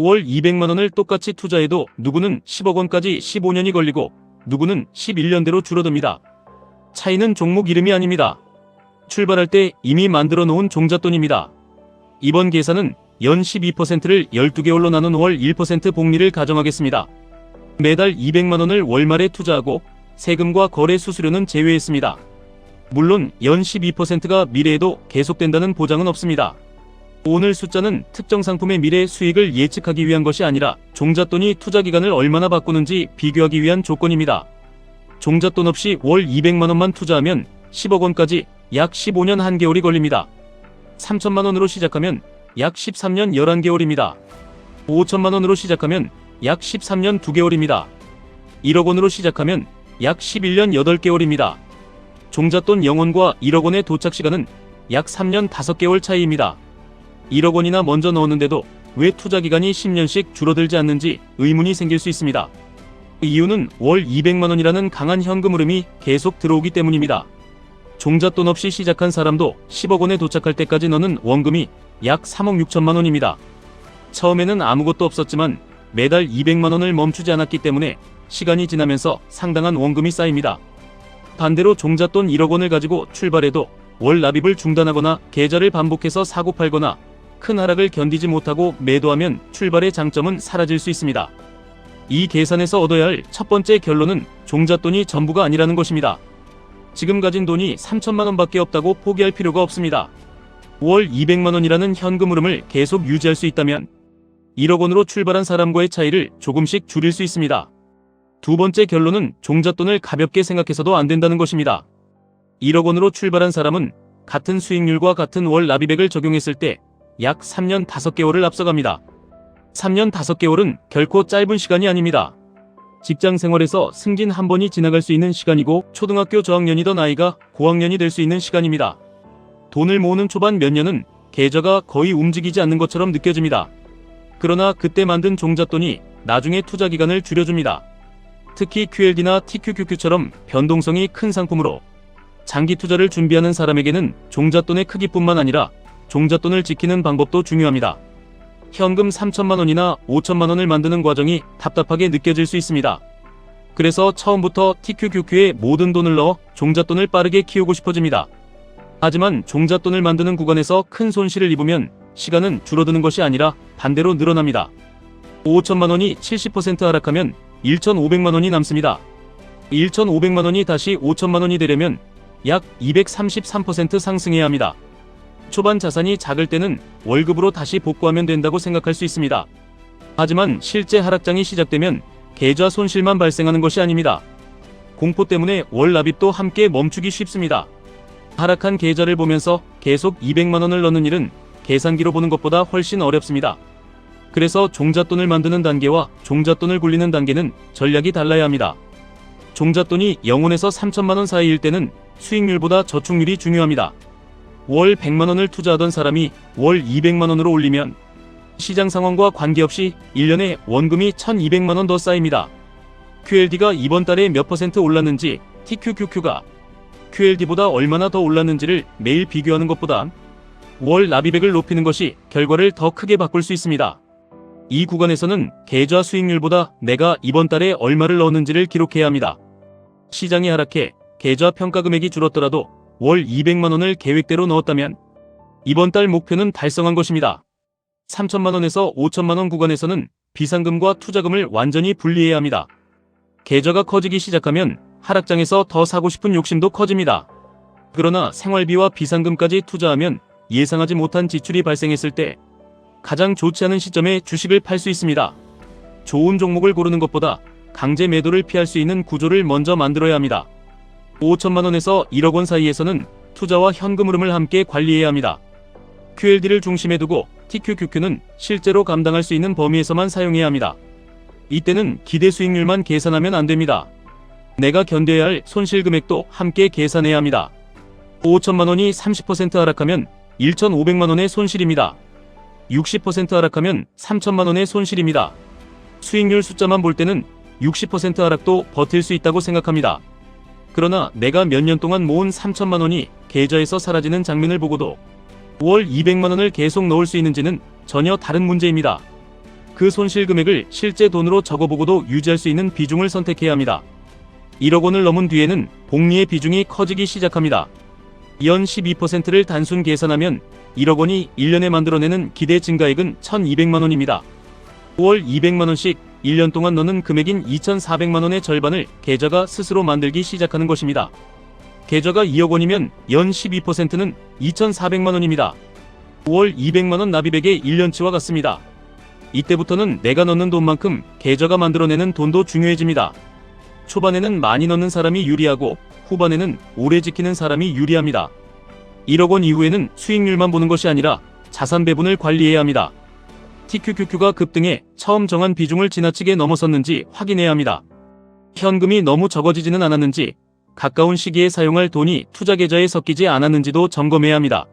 월 200만원을 똑같이 투자해도 누구는 10억원까지 15년이 걸리고 누구는 11년대로 줄어듭니다. 차이는 종목 이름이 아닙니다. 출발할 때 이미 만들어 놓은 종잣돈입니다. 이번 계산은 연 12%를 12개월로 나눈 월 1% 복리를 가정하겠습니다. 매달 200만원을 월말에 투자하고 세금과 거래 수수료는 제외했습니다. 물론 연 12%가 미래에도 계속된다는 보장은 없습니다. 오늘 숫자는 특정 상품의 미래 수익을 예측하기 위한 것이 아니라 종잣돈이 투자기간을 얼마나 바꾸는지 비교하기 위한 조건입니다. 종잣돈 없이 월 200만원만 투자하면 10억원까지 약 15년 1개월이 걸립니다. 3천만원으로 시작하면 약 13년 11개월입니다. 5천만원으로 시작하면 약 13년 2개월입니다. 1억원으로 시작하면 약 11년 8개월입니다. 종잣돈 0원과 1억원의 도착시간은 약 3년 5개월 차이입니다. 1억원이나 먼저 넣었는데도 왜 투자기간이 10년씩 줄어들지 않는지 의문이 생길 수 있습니다. 이유는 월 200만원이라는 강한 현금 흐름이 계속 들어오기 때문입니다. 종잣돈 없이 시작한 사람도 10억원에 도착할 때까지 넣는 원금이 약 3억 6천만원입니다. 처음에는 아무것도 없었지만 매달 200만원을 멈추지 않았기 때문에 시간이 지나면서 상당한 원금이 쌓입니다. 반대로 종잣돈 1억원을 가지고 출발해도 월 납입을 중단하거나 계좌를 반복해서 사고 팔거나 큰 하락을 견디지 못하고 매도하면 출발의 장점은 사라질 수 있습니다. 이 계산에서 얻어야 할 첫 번째 결론은 종잣돈이 전부가 아니라는 것입니다. 지금 가진 돈이 3천만원밖에 없다고 포기할 필요가 없습니다. 월 200만원이라는 현금 흐름을 계속 유지할 수 있다면 1억원으로 출발한 사람과의 차이를 조금씩 줄일 수 있습니다. 두 번째 결론은 종잣돈을 가볍게 생각해서도 안 된다는 것입니다. 1억원으로 출발한 사람은 같은 수익률과 같은 월 납입액을 적용했을 때 약 3년 5개월을 앞서갑니다. 3년 5개월은 결코 짧은 시간이 아닙니다. 직장 생활에서 승진 한 번이 지나갈 수 있는 시간이고 초등학교 저학년이던 아이가 고학년이 될 수 있는 시간입니다. 돈을 모으는 초반 몇 년은 계좌가 거의 움직이지 않는 것처럼 느껴집니다. 그러나 그때 만든 종잣돈이 나중에 투자 기간을 줄여줍니다. 특히 QLD나 TQQQ처럼 변동성이 큰 상품으로 장기 투자를 준비하는 사람에게는 종잣돈의 크기뿐만 아니라 종잣돈을 지키는 방법도 중요합니다. 현금 3천만원이나 5천만원을 만드는 과정이 답답하게 느껴질 수 있습니다. 그래서 처음부터 TQQQ에 모든 돈을 넣어 종잣돈을 빠르게 키우고 싶어집니다. 하지만 종잣돈을 만드는 구간에서 큰 손실을 입으면 시간은 줄어드는 것이 아니라 반대로 늘어납니다. 5천만원이 70% 하락하면 1,500만원이 남습니다. 1,500만원이 다시 5천만원이 되려면 약 233% 상승해야 합니다. 초반 자산이 작을 때는 월급으로 다시 복구하면 된다고 생각할 수 있습니다. 하지만 실제 하락장이 시작되면 계좌 손실만 발생하는 것이 아닙니다. 공포 때문에 월 납입도 함께 멈추기 쉽습니다. 하락한 계좌를 보면서 계속 200만원을 넣는 일은 계산기로 보는 것보다 훨씬 어렵습니다. 그래서 종잣돈을 만드는 단계와 종잣돈을 굴리는 단계는 전략이 달라야 합니다. 종잣돈이 0원에서 3천만원 사이일 때는 수익률보다 저축률이 중요합니다. 월 100만원을 투자하던 사람이 월 200만원으로 올리면 시장 상황과 관계없이 1년에 원금이 1200만원 더 쌓입니다. QLD가 이번 달에 몇 % 올랐는지 TQQQ가 QLD보다 얼마나 더 올랐는지를 매일 비교하는 것보다 월 납입액을 높이는 것이 결과를 더 크게 바꿀 수 있습니다. 이 구간에서는 계좌 수익률보다 내가 이번 달에 얼마를 넣었는지를 기록해야 합니다. 시장이 하락해 계좌 평가 금액이 줄었더라도 월 200만원을 계획대로 넣었다면 이번 달 목표는 달성한 것입니다. 3천만원에서 5천만원 구간에서는 비상금과 투자금을 완전히 분리해야 합니다. 계좌가 커지기 시작하면 하락장에서 더 사고 싶은 욕심도 커집니다. 그러나 생활비와 비상금까지 투자하면 예상하지 못한 지출이 발생했을 때 가장 좋지 않은 시점에 주식을 팔 수 있습니다. 좋은 종목을 고르는 것보다 강제 매도를 피할 수 있는 구조를 먼저 만들어야 합니다. 5천만원에서 1억원 사이에서는 투자와 현금 흐름을 함께 관리해야 합니다. QLD를 중심에 두고 TQQQ는 실제로 감당할 수 있는 범위에서만 사용해야 합니다. 이때는 기대 수익률만 계산하면 안 됩니다. 내가 견뎌야 할 손실 금액도 함께 계산해야 합니다. 5천만원이 30% 하락하면 1,500만원의 손실입니다. 60% 하락하면 3천만원의 손실입니다. 수익률 숫자만 볼 때는 60% 하락도 버틸 수 있다고 생각합니다. 그러나 내가 몇 년 동안 모은 3천만원이 계좌에서 사라지는 장면을 보고도 월 200만원을 계속 넣을 수 있는지는 전혀 다른 문제입니다. 그 손실 금액을 실제 돈으로 적어보고도 유지할 수 있는 비중을 선택해야 합니다. 1억 원을 넘은 뒤에는 복리의 비중이 커지기 시작합니다. 연 12%를 단순 계산하면 1억 원이 1년에 만들어내는 기대 증가액은 1,200만 원입니다. 5월 200만 원씩 1년 동안 넣는 금액인 2,400만 원의 절반을 계좌가 스스로 만들기 시작하는 것입니다. 계좌가 2억 원이면 연 12%는 2,400만 원입니다. 5월 200만 원 납입액의 1년치와 같습니다. 이때부터는 내가 넣는 돈만큼 계좌가 만들어내는 돈도 중요해집니다. 초반에는 많이 넣는 사람이 유리하고 후반에는 오래 지키는 사람이 유리합니다. 1억 원 이후에는 수익률만 보는 것이 아니라 자산 배분을 관리해야 합니다. TQQQ가 급등해 처음 정한 비중을 지나치게 넘어섰는지 확인해야 합니다. 현금이 너무 적어지지는 않았는지, 가까운 시기에 사용할 돈이 투자 계좌에 섞이지 않았는지도 점검해야 합니다.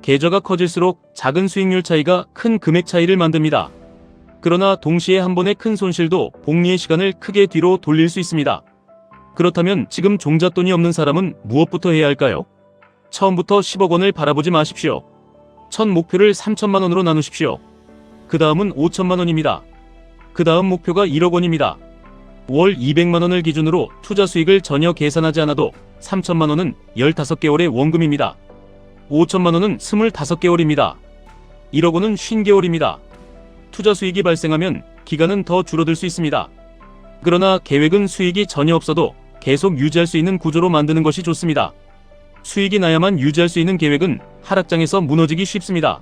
계좌가 커질수록 작은 수익률 차이가 큰 금액 차이를 만듭니다. 그러나 동시에 한 번의 큰 손실도 복리의 시간을 크게 뒤로 돌릴 수 있습니다. 그렇다면 지금 종잣돈이 없는 사람은 무엇부터 해야 할까요? 처음부터 10억 원을 바라보지 마십시오. 첫 목표를 3천만 원으로 나누십시오. 그 다음은 5천만 원입니다. 그 다음 목표가 1억 원입니다. 월 200만 원을 기준으로 투자 수익을 전혀 계산하지 않아도 3천만 원은 15개월의 원금입니다. 5천만 원은 25개월입니다. 1억 원은 50개월입니다. 투자 수익이 발생하면 기간은 더 줄어들 수 있습니다. 그러나 계획은 수익이 전혀 없어도 계속 유지할 수 있는 구조로 만드는 것이 좋습니다. 수익이 나야만 유지할 수 있는 계획은 하락장에서 무너지기 쉽습니다.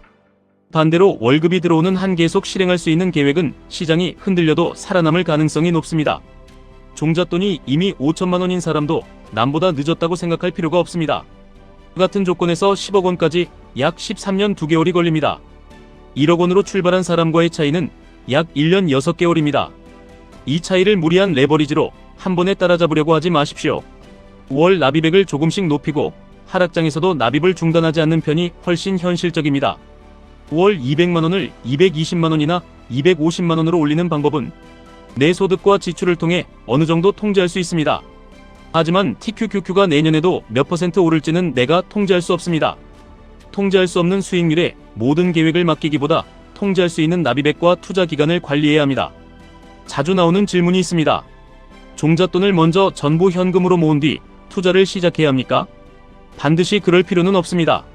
반대로 월급이 들어오는 한 계속 실행할 수 있는 계획은 시장이 흔들려도 살아남을 가능성이 높습니다. 종잣돈이 이미 5천만 원인 사람도 남보다 늦었다고 생각할 필요가 없습니다. 같은 조건에서 10억 원까지 약 13년 2개월이 걸립니다. 1억 원으로 출발한 사람과의 차이는 약 1년 6개월입니다. 이 차이를 무리한 레버리지로 한 번에 따라잡으려고 하지 마십시오. 월 납입액을 조금씩 높이고 하락장에서도 납입을 중단하지 않는 편이 훨씬 현실적입니다. 월 200만 원을 220만 원이나 250만 원으로 올리는 방법은 내 소득과 지출을 통해 어느 정도 통제할 수 있습니다. 하지만 TQQQ가 내년에도 몇 퍼센트 오를지는 내가 통제할 수 없습니다. 통제할 수 없는 수익률에 모든 계획을 맡기기보다 통제할 수 있는 납입액과 투자 기간을 관리해야 합니다. 자주 나오는 질문이 있습니다. 종잣돈을 먼저 전부 현금으로 모은 뒤 투자를 시작해야 합니까? 반드시 그럴 필요는 없습니다.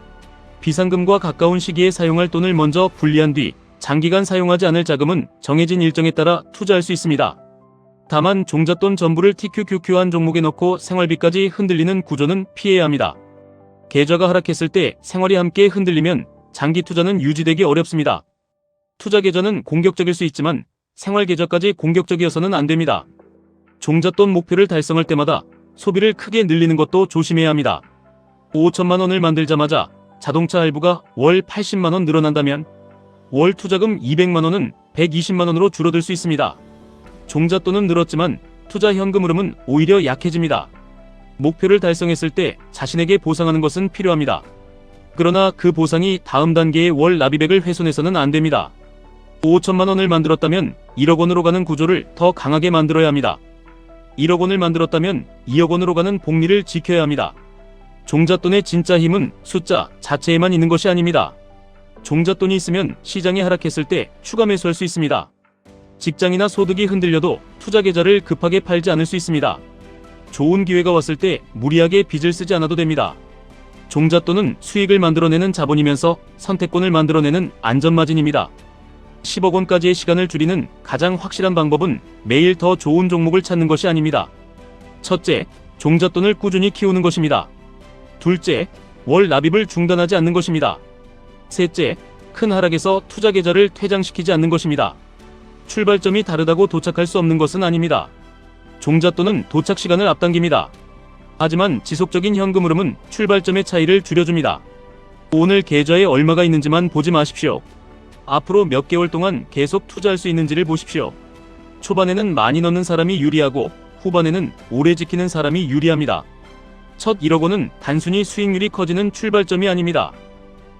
비상금과 가까운 시기에 사용할 돈을 먼저 분리한 뒤 장기간 사용하지 않을 자금은 정해진 일정에 따라 투자할 수 있습니다. 다만 종잣돈 전부를 TQQQ한 종목에 넣고 생활비까지 흔들리는 구조는 피해야 합니다. 계좌가 하락했을 때 생활이 함께 흔들리면 장기 투자는 유지되기 어렵습니다. 투자 계좌는 공격적일 수 있지만 생활 계좌까지 공격적이어서는 안 됩니다. 종잣돈 목표를 달성할 때마다 소비를 크게 늘리는 것도 조심해야 합니다. 5천만 원을 만들자마자 자동차 할부가 월 80만 원 늘어난다면 월 투자금 200만 원은 120만 원으로 줄어들 수 있습니다. 종잣돈은 늘었지만 투자 현금 흐름은 오히려 약해집니다. 목표를 달성했을 때 자신에게 보상하는 것은 필요합니다. 그러나 그 보상이 다음 단계의 월 납입액을 훼손해서는 안 됩니다. 5천만 원을 만들었다면 1억 원으로 가는 구조를 더 강하게 만들어야 합니다. 1억 원을 만들었다면 2억 원으로 가는 복리를 지켜야 합니다. 종잣돈의 진짜 힘은 숫자 자체에만 있는 것이 아닙니다. 종잣돈이 있으면 시장이 하락했을 때 추가 매수할 수 있습니다. 직장이나 소득이 흔들려도 투자 계좌를 급하게 팔지 않을 수 있습니다. 좋은 기회가 왔을 때 무리하게 빚을 쓰지 않아도 됩니다. 종잣돈은 수익을 만들어내는 자본이면서 선택권을 만들어내는 안전마진입니다. 10억 원까지의 시간을 줄이는 가장 확실한 방법은 매일 더 좋은 종목을 찾는 것이 아닙니다. 첫째, 종잣돈을 꾸준히 키우는 것입니다. 둘째, 월 납입을 중단하지 않는 것입니다. 셋째, 큰 하락에서 투자 계좌를 퇴장시키지 않는 것입니다. 출발점이 다르다고 도착할 수 없는 것은 아닙니다. 종잣돈은 도착 시간을 앞당깁니다. 하지만 지속적인 현금 흐름은 출발점의 차이를 줄여줍니다. 오늘 계좌에 얼마가 있는지만 보지 마십시오. 앞으로 몇 개월 동안 계속 투자할 수 있는지를 보십시오. 초반에는 많이 넣는 사람이 유리하고 후반에는 오래 지키는 사람이 유리합니다. 첫 1억 원은 단순히 수익률이 커지는 출발점이 아닙니다.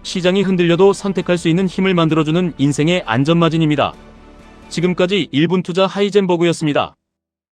시장이 흔들려도 선택할 수 있는 힘을 만들어주는 인생의 안전마진입니다. 지금까지 1분 투자 하이젠버그였습니다.